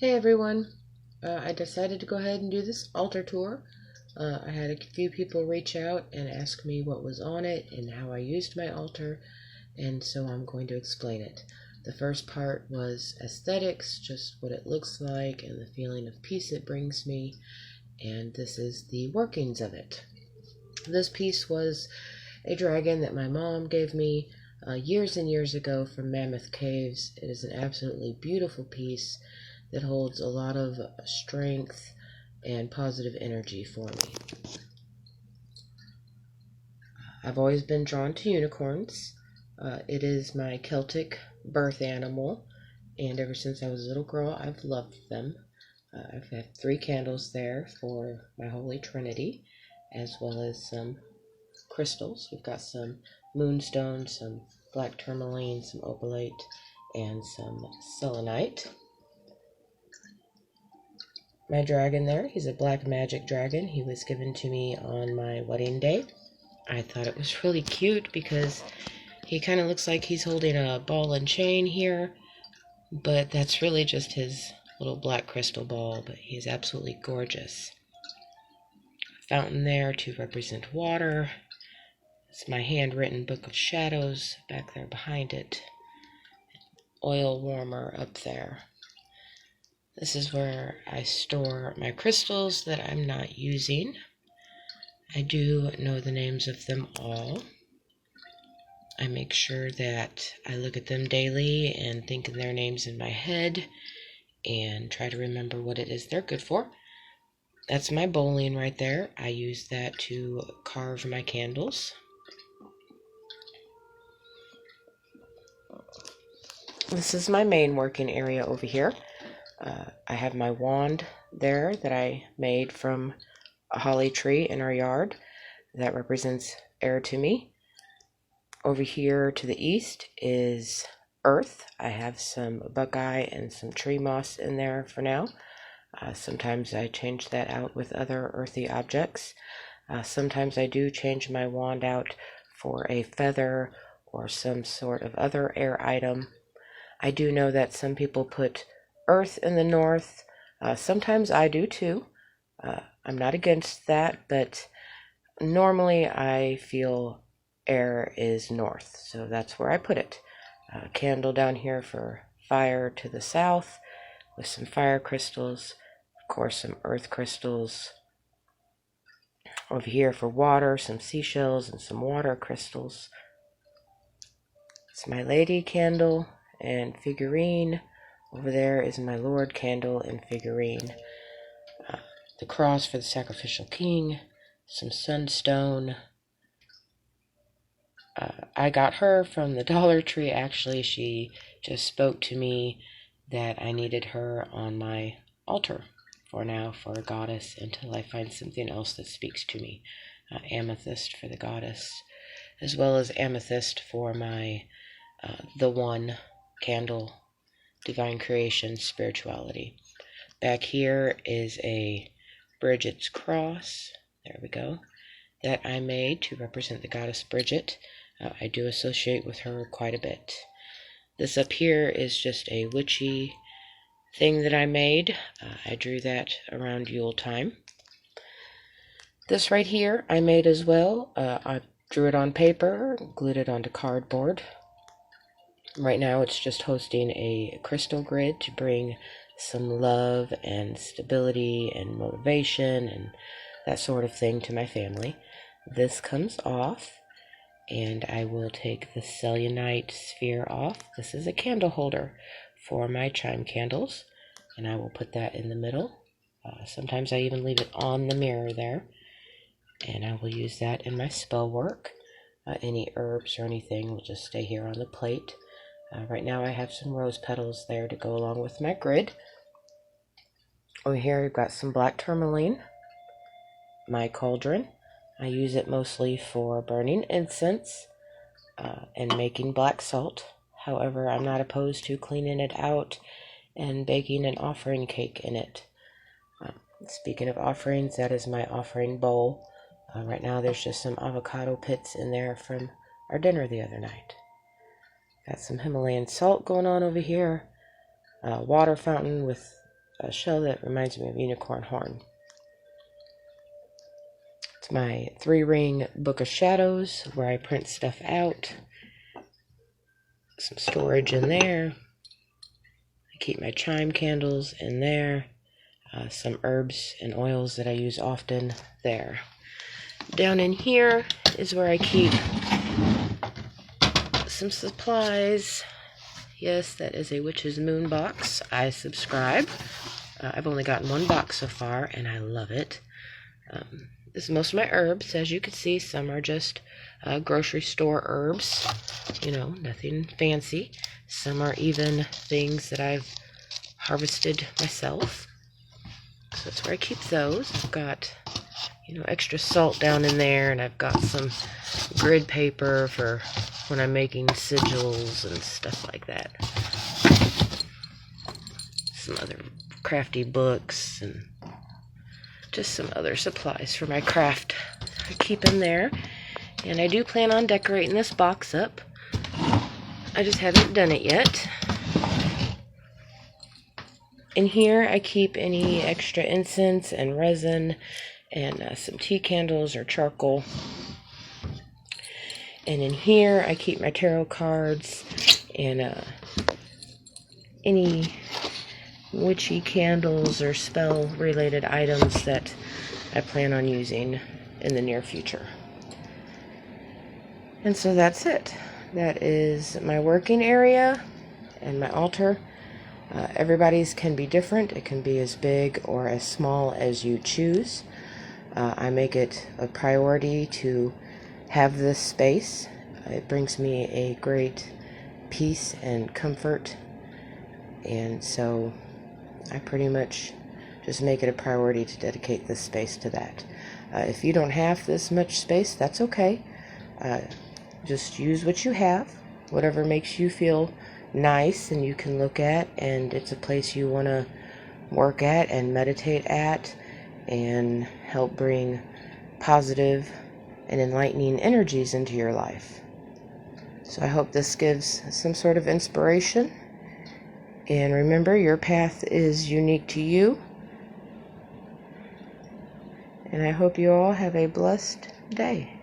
Hey everyone, I decided to go ahead and do this altar tour. I had a few people reach out and ask me what was on it and how I used my altar, and so I'm going to explain it. The first part was aesthetics, just what it looks like and the feeling of peace it brings me, and this is the workings of it. This piece was a dragon that my mom gave me years and years ago from Mammoth Caves. It is an absolutely beautiful piece that holds a lot of strength and positive energy for me. I've always been drawn to unicorns. It is my Celtic birth animal, and ever since I was a little girl, I've loved them. I've had 3 candles there for my Holy Trinity, as well as some crystals. We've got some moonstone, some black tourmaline, some opalite, and some selenite. My dragon there, he's a black magic dragon. He was given to me on my wedding day. I thought it was really cute because he kind of looks like he's holding a ball and chain here, but that's really just his little black crystal ball, but he's absolutely gorgeous. Fountain there to represent water. It's my handwritten Book of Shadows back there behind it. Oil warmer up there. This is where I store my crystals that I'm not using. I do know the names of them all. I make sure that I look at them daily and think of their names in my head and try to remember what it is they're good for. That's my bowling right there. I use that to carve my candles. This is my main working area over here. I have my wand there that I made from a holly tree in our yard that represents air to me. Over here to the east is earth. I have some buckeye and some tree moss in there for now. Sometimes I change that out with other earthy objects. Sometimes I do change my wand out for a feather or some sort of other air item. I do know that some people put earth in the north. Sometimes I do too. I'm not against that, but normally I feel air is north, so that's where I put it. Candle down here for fire to the south with some fire crystals, of course some earth crystals. Over here for water, some seashells and some water crystals. It's my lady candle and figurine. Over there is my Lord candle and figurine. The cross for the sacrificial king, some sunstone. I got her from the Dollar Tree. Actually, she just spoke to me that I needed her on my altar for now for a goddess until I find something else that speaks to me. Amethyst for the goddess, as well as amethyst for my the one candle, divine creation, spirituality. Back here is a Bridget's cross. There we go. That I made to represent the goddess Bridget. I do associate with her quite a bit. This up here is just a witchy thing that I made. I drew that around Yule time. This right here I made as well. I drew it on paper, glued it onto cardboard. Right now it's just hosting a crystal grid to bring some love and stability and motivation and that sort of thing to my family. This comes off, and I will take the selenite sphere off. This is a candle holder for my chime candles, and I will put that in the middle. Sometimes I even leave it on the mirror there, and I will use that in my spell work. Any herbs or anything will just stay here on the plate. Right now I have some rose petals there to go along with my grid. Over here I've got some black tourmaline, my cauldron. I use it mostly for burning incense and making black salt. However, I'm not opposed to cleaning it out and baking an offering cake in it. Speaking of offerings, that is my offering bowl. Right now there's just some avocado pits in there from our dinner the other night. Got some Himalayan salt going on over here. Water fountain with a shell that reminds me of unicorn horn. It's my 3-ring Book of Shadows where I print stuff out. Some storage in there. I keep my chime candles in there. Some herbs and oils that I use often there. Down in here is where I keep some supplies. Yes, that is a Witch's Moon box. I subscribe. I've only gotten one box so far, and I love it. This is most of my herbs. As you can see, some are just grocery store herbs. You know, nothing fancy. Some are even things that I've harvested myself. So that's where I keep those. I've got, extra salt down in there, and I've got some grid paper for when I'm making sigils and stuff like that. Some other crafty books and just some other supplies for my craft I keep in there. And I do plan on decorating this box up. I just haven't done it yet. In here I keep any extra incense and resin and some tea candles or charcoal. And in here I keep my tarot cards and any witchy candles or spell related items that I plan on using in the near future. And so that's it. That is my working area and my altar. Everybody's can be different. It can be as big or as small as you choose. I make it a priority to have this space. It brings me a great peace and comfort, and so I pretty much just make it a priority to dedicate this space to that. If you don't have this much space, that's okay. Just use what you have, whatever makes you feel nice and you can look at, and it's a place you want to work at and meditate at and help bring positive and enlightening energies into your life. So I hope this gives some sort of inspiration. And remember, your path is unique to you. And I hope you all have a blessed day.